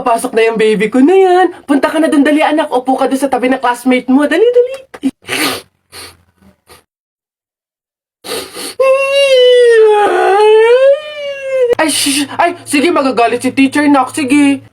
papasok na yung baby ko na yan. Punta ka na dun, dali anak. Upo ka dun sa tabi ng classmate mo. Dali, dali. Ay, shh! Ay, sige, magagalit si teacher, nak. Sige.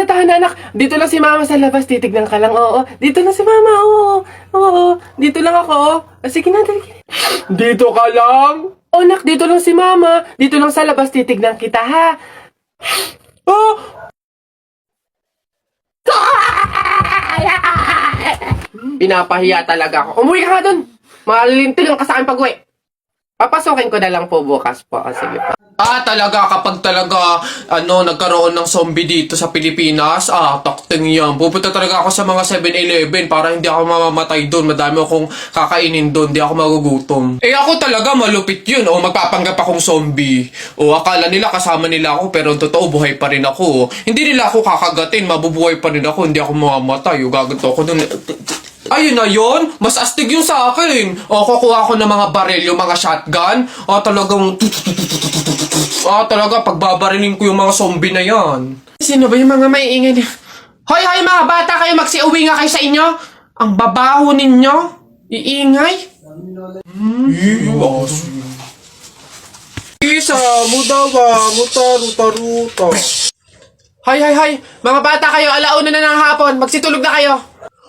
Tahan na, anak. Dito lang si mama sa labas. Titignan ka lang, oo. Dito lang si mama, oo. Oo, dito lang ako. Sige na, dali. Dito ka lang? Oh, nak, dito lang si mama. Dito lang sa labas. Titignan kita, ha? Oh! Pinapahiya talaga ako. Umuwi ka nga dun. Malilintil lang ka sa akin pag-uwi. Papasukin ko na lang po bukas po. O, sige po. Talaga, kapag talaga, nagkaroon ng zombie dito sa Pilipinas, takting yan. Pupunta talaga ako sa mga 7-Eleven para hindi ako mamamatay doon. Madami akong kakainin doon, hindi ako magugutom. Ako talaga, malupit yun. Magpapanggap akong zombie. Akala nila kasama nila ako, pero totoo, buhay pa rin ako. Hindi nila ako kakagatin, mabubuhay pa rin ako, hindi ako mamamatay. Gaganto ako doon. Ayun na yun, mas astig yung sa akin. Kukuha ko ng mga baril, yung mga shotgun. Talaga, pagbabarilin ko yung mga zombie na yan. Sino ba yung mga maiingay niya? Hoy, mga bata kayo, magsiuwi nga kayo sa inyo. Ang babaho ninyo. Iingay. Isa, mudawa, mutaruta. Hay, mga bata kayo, alauna na ng hapon. Magsitulog na kayo.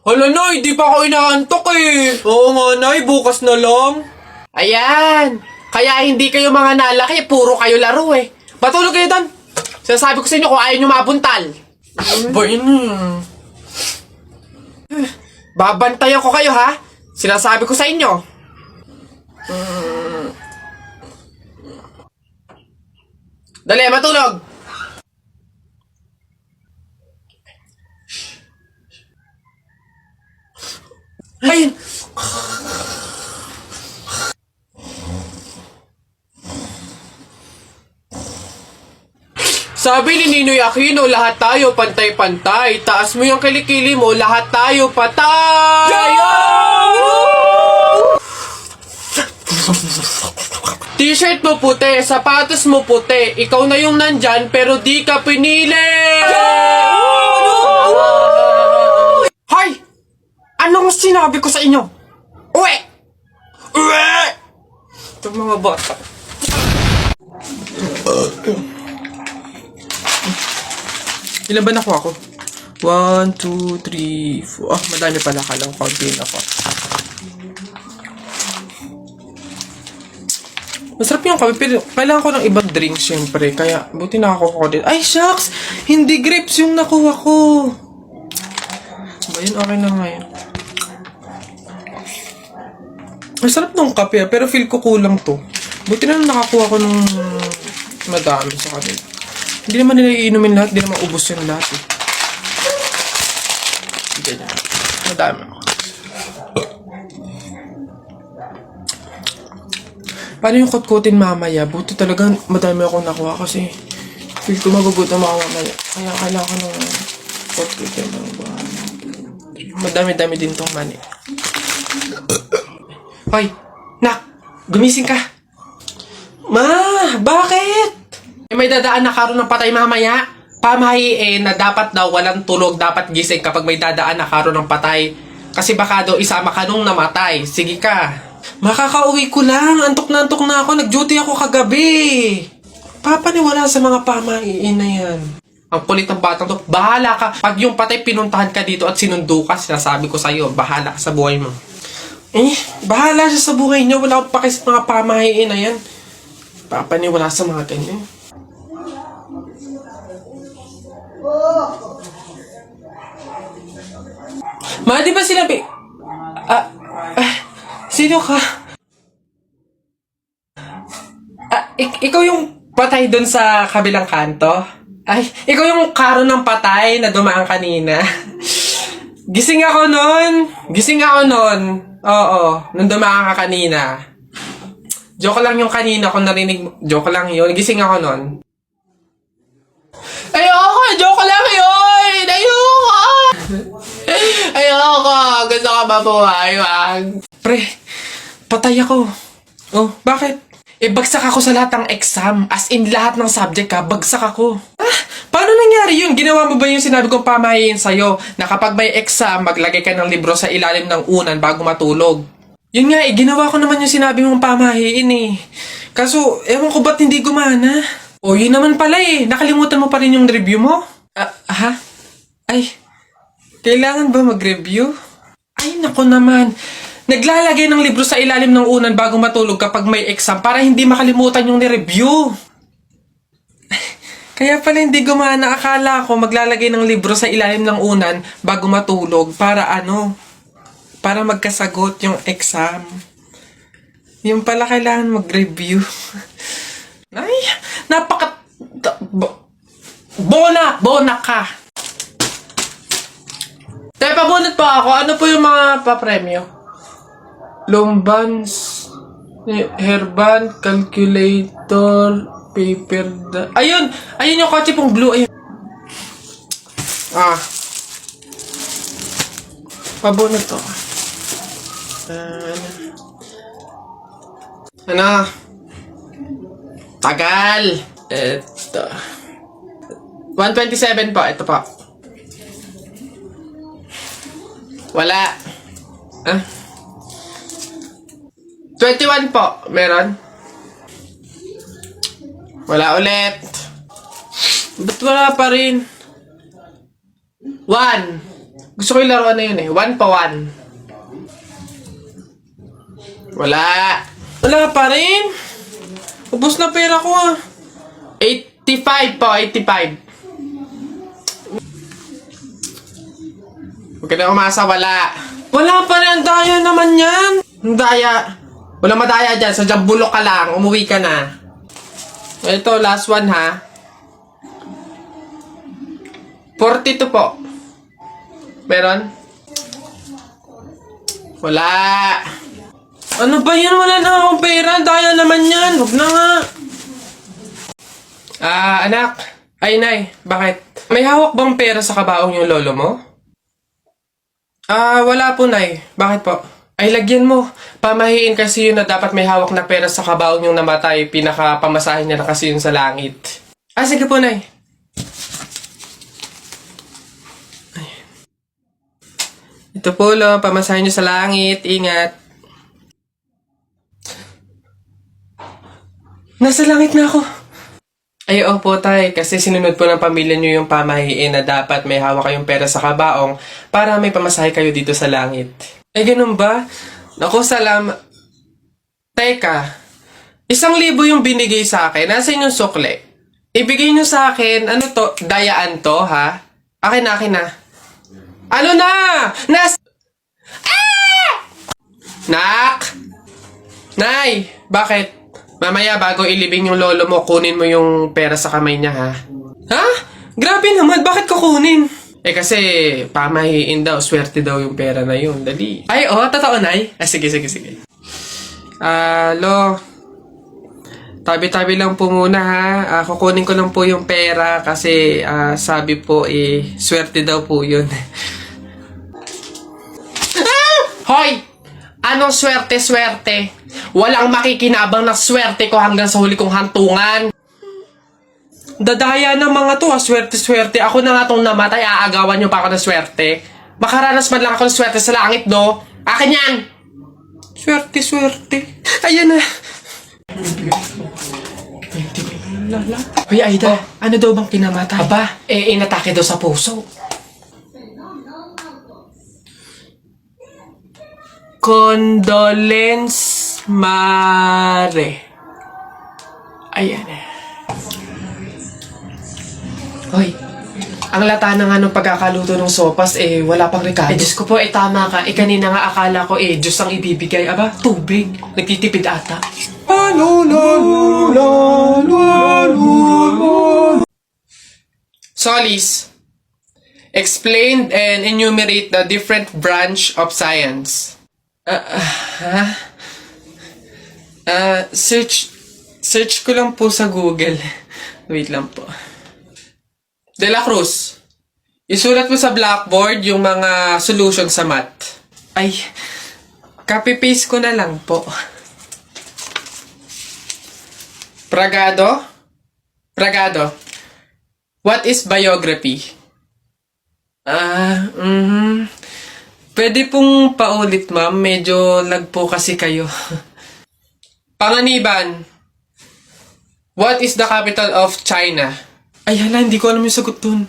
Hala, Nay, di pa ako inaantok eh. Oo nga, Nay, bukas na lang. Ayan. Kaya hindi kayo mga nalaki, puro kayo laro eh. Matulog kayo doon. Sinasabi ko sa inyo kung ayaw nyo mabuntal. Ba yun? Babantayan ko kayo, ha? Sinasabi ko sa inyo. Dali, matulog. Ayun. Sabi ni Ninoy Aquino, lahat tayo pantay-pantay. Taas mo yung kilikili mo, lahat tayo patay! T-shirt mo puti, sapatos mo puti. Ikaw na yung nandyan, pero di ka pinili! Hoy! Anong sinabi ko sa inyo? Uwe! Itong mga bata. Ilan ba nakuha ko? 1, 2, 3, 4. Madami pala. Kalang konti na ako. Masarap yung kape, pero kailangan ko ng ibang drink syempre. Kaya, buti nakakuha ko din. Ay, shucks! Hindi grapes yung nakuha ko. Ba yun? Okay na nga yun. Masarap nung kape, pero feel ko kulang to. Buti na nakakuha ko ng madami sa kanila. Hindi naman nila iinumin lahat, hindi naman ubos yung lahat eh. Ganyan. Madami ako. Paano yung kutkutin mamaya? Buti talaga madami akong nakuha kasi feel ko magugutom ako mamaya. Kaya kailangan ko ng kutkutin ng madami-dami din tong mani. Hoy! Nak! Gumising ka! Ma! Bakit? May dadaan na karon ng patay mamaya. Pamahiin na dapat daw walang tulog, dapat gising kapag may dadaan na karon ng patay. Kasi baka daw isama ka nung namatay. Sige ka. Makakauwi ko lang. Antok na ako. Nag-duty ako kagabi. Papaniwala sa mga pamahiin na yan. Ang kulit ng batang to. Bahala ka. Pag yung patay pinuntahan ka dito at sinundo ka, sinasabi ko sa'yo, bahala ka sa buhay mo. Bahala siya sa buhay niyo. Wala akong paki sa mga pamahiin na yan. Papaniwala sa mga ganyan. Ma, di ba sinabi? Sino ka? Ikaw yung patay dun sa kabilang kanto? Ay, ikaw yung karo ng patay na dumaan kanina. Gising ako nun. Oo, nung dumaan ka kanina. Joke lang yung kanina ko narinig. Joke lang yun. Gising ako nun. Ayoko! Joke lang yun! Ayoko! Gusto ka mabuhay, wag. Pre, patay ako. Oh, bakit? Bagsak ako sa lahat ng exam. As in, lahat ng subject bagsak ako. Paano nangyari yun? Ginawa mo ba yung sinabi kong pamahiin sa'yo na kapag may exam, maglagay ka ng libro sa ilalim ng unan bago matulog? Yun nga ginawa ko naman yung sinabi mong pamahiin Kaso, ewan ko ba't hindi gumana? Yun naman pala nakalimutan mo pa rin yung review mo? Ha? Ay, kailangan ba mag-review? Ay, naku naman. Naglalagay ng libro sa ilalim ng unan bago matulog kapag may exam para hindi makalimutan yung ni-review. Kaya pala hindi gumana. Akala ko maglalagay ng libro sa ilalim ng unan bago matulog para para magkasagot yung exam. Yung pala kailangan mag-review. Ay, Bona ka! Tayo, pabunot pa ako. Ano po yung mga papremyo? Lumbans, hairband, calculator, paper, ayun yung kotse pong blue, ayun. Pabunot to. Tagal. Ito. 127 po, ito po. Wala. 21 po, meron? Wala ulit. Ba't wala pa rin? 1. Gusto ko yung laruan na yun 1 pa 1. Wala. Wala pa rin. Ubus na pera ko 85 po, 85. Huwag ka na umasa, wala. Wala pa rin, ang daya naman yan. Ang daya. Wala madaya dyan, sadyang bulok ka lang, umuwi ka na. Ito, last one ha. 42 po. Meron? Wala. Ano ba yan? Wala na akong pera. Daya naman yan. Huwag na nga. Anak. Ay, Nay. Bakit? May hawak bang pera sa kabaong yung lolo mo? Wala po, Nay. Bakit po? Ay, lagyan mo. Pamahiin kasi yun na dapat may hawak na pera sa kabaong yung namatay. Pinaka-pamasahin niya na kasi yun sa langit. Sige po, Nay. Ay. Ito po, lo. Pamasahin niyo sa langit. Ingat. Nasa langit na ako. Ay, opo, Tay. Kasi sinunod po ng pamilya niyo yung pamahiin na dapat may hawak kayong pera sa kabaong para may pamasahe kayo dito sa langit. Ay, ganun ba? Naku, salamat. Teka, 1,000 yung binigay sa akin. Nasaan yung sukle? Ibigay nyo sa akin, ano to? Dayaan to, ha? Akin na. Ano na? Nak! Nay! Bakit? Mamaya, bago ilibing yung lolo mo, kunin mo yung pera sa kamay niya, ha? Ha? Grabe naman, bakit kukunin? Kasi, pamahiin daw, swerte daw yung pera na yun. Dali. Ay, totoo, Nay? Sige. Lo, tabi-tabi lang po muna, ha? Kukunin ko lang po yung pera kasi, sabi po, swerte daw po yun. Hoy! Anong swerte-swerte? Walang makikinabang na swerte ko hanggang sa huli kong hantungan. Dadaya ng mga to, swerte-swerte. Ako na nga tong namatay, aagawan nyo pa ako ng swerte. Makaranas man lang ako ng swerte sa langit, no? Akin yan! Swerte-swerte. Ayan na. Hoy, Aida, ano daw bang kinamatay? Aba, inatake daw sa puso. Condolence Mare. Ayan eh. Hoy, ang lata na nga nung pagkakaluto ng sopas, wala pang rekado. Diyos ko po, tama ka. Kanina nga akala ko, Diyos ang ibibigay. Aba, tubig. Nagtitipid ata. Solis, explain and enumerate the different branch of science. Search ko lang po sa Google. Wait lang po. De La Cruz, isulat mo sa blackboard yung mga solution sa math. Ay, copy-paste ko na lang po. Bragado? Bragado. What is biography? Pwede pong paulit, ma'am. Medyo lag po kasi kayo. Panganiban. What is the capital of China? Ay, hala, hindi ko alam yung sagot dun.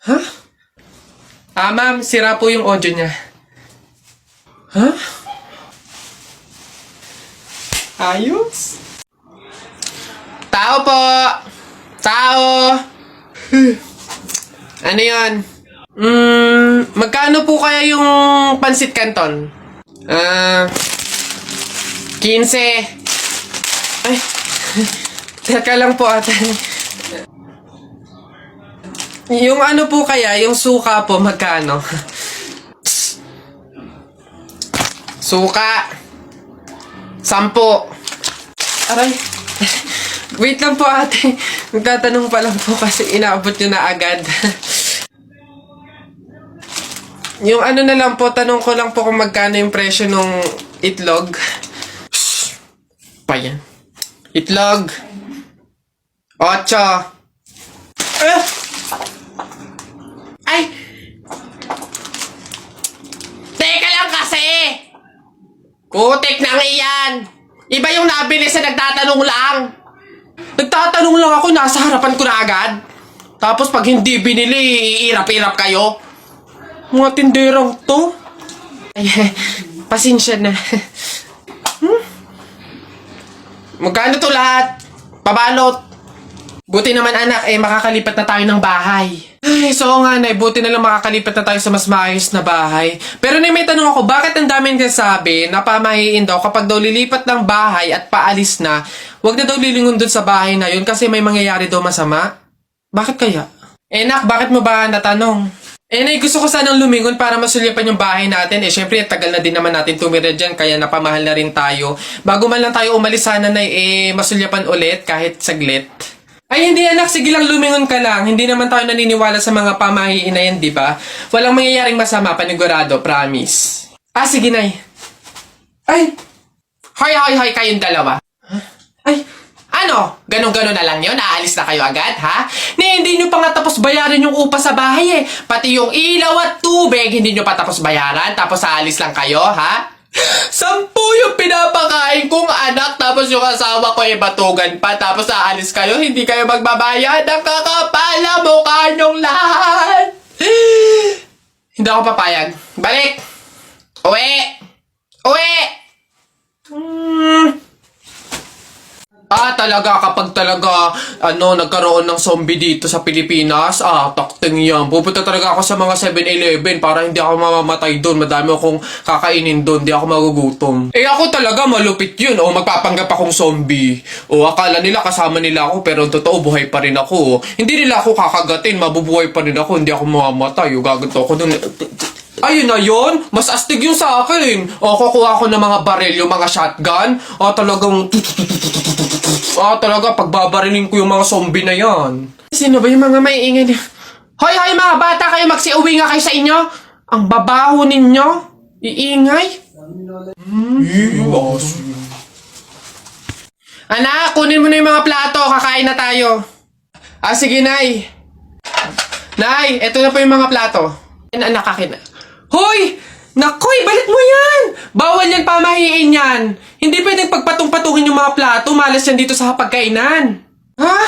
Huh? Ma'am, sira po yung audio niya. Huh? Ayos. Tao po! Tao! Ano yan? Magkano po kaya yung pansit canton? 15. Ay, teka lang po ate. Yung ano po kaya, yung suka po, magkano? Suka. 10. Aray. Wait lang po ate. Magtatanong pa lang po kasi inaabot nyo na agad. Yung ano na lang po, tanong ko lang po kung magkano yung presyo ng itlog. Shhh. Pa yan. Itlog. 8. Ay! Teka lang kasi! Kutik na nga iyan! Iba yung nabili sa nagtatanong lang! Nagtatanong lang ako, nasa harapan ko na agad. Tapos pag hindi binili, iirap-irap kayo. Mga tinderang to. Ay, pasensya na. Magkano to lahat? Pabalot. Buti naman anak, makakalipat na tayo ng bahay. Ay, so nga nay, buti na lang makakalipat na tayo sa mas maayos na bahay. Pero may tanong ako, bakit ang daming kasabi na pamahiin daw kapag daw lilipat ng bahay at paalis na, wag na daw lilingon dun sa bahay na yun kasi may mangyayari daw masama? Bakit kaya? Nak, bakit mo ba natanong? Nay, gusto ko sanang lumingon para masulyapan yung bahay natin. Syempre, tagal na din naman natin tumira dyan, kaya napamahal na rin tayo. Bago man lang tayo umalis sana na masulyapan ulit kahit saglit. Ay, hindi anak. Sige lang, lumingon ka lang. Hindi naman tayo naniniwala sa mga pamahiin na yan, di ba? Walang mangyayaring masama, panigurado, promise. Sige, nay. Ay! Hoy, kayong dalawa. Huh? Ay, ano? Ganon-ganon na lang yun? Aalis na kayo agad, ha? Hindi nyo pa nga tapos bayaran yung upa sa bahay, eh. Pati yung ilaw at tubig, hindi nyo pa tapos bayaran, tapos aalis lang kayo, ha? 10 yung pinapakain kong anak, tapos yung asawa ko batugan pa, tapos aalis kayo, hindi kayo magbabayad. Ang kakapal na mukha nyong lahat. Hindi ako papayag. Balik! Uwi! Talaga, kapag talaga, nagkaroon ng zombie dito sa Pilipinas, takting yan. Pupunta talaga ako sa mga 7-Eleven para hindi ako mamamatay doon. Madami akong kakainin doon, hindi ako magugutom. Ako talaga, malupit yun. Magpapanggap akong zombie. Akala nila kasama nila ako, pero totoo, buhay pa rin ako. Hindi nila ako kakagatin, mabubuhay pa rin ako, hindi ako mamamatay. Gaganto ako doon. Ayun na yun, mas astig yun sa akin. Kukuha ko ng mga baril, yung mga shotgun. Talaga, pagbabarilin ko yung mga zombie na yan. Sino ba yung mga maiingay niya? Hoy, mga bata, kayo magsiuwi nga kayo sa inyo. Ang babaho ninyo. Iingay. Anak, kunin mo na yung mga plato. Kakain na tayo. Sige, Nay. Nay, eto na po yung mga plato. Anak, akin na. Hoy! Nakoy, balik mo yan! Bawal yan, pamahiin yan! Hindi pwedeng pagpatong-patungin yung mga plato, malas yan dito sa hapagkainan. Ha?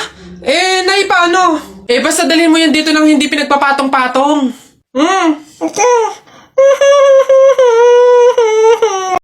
Nay, paano? Basta dalhin mo yan dito nang hindi pinagpapatong-patong. Okay.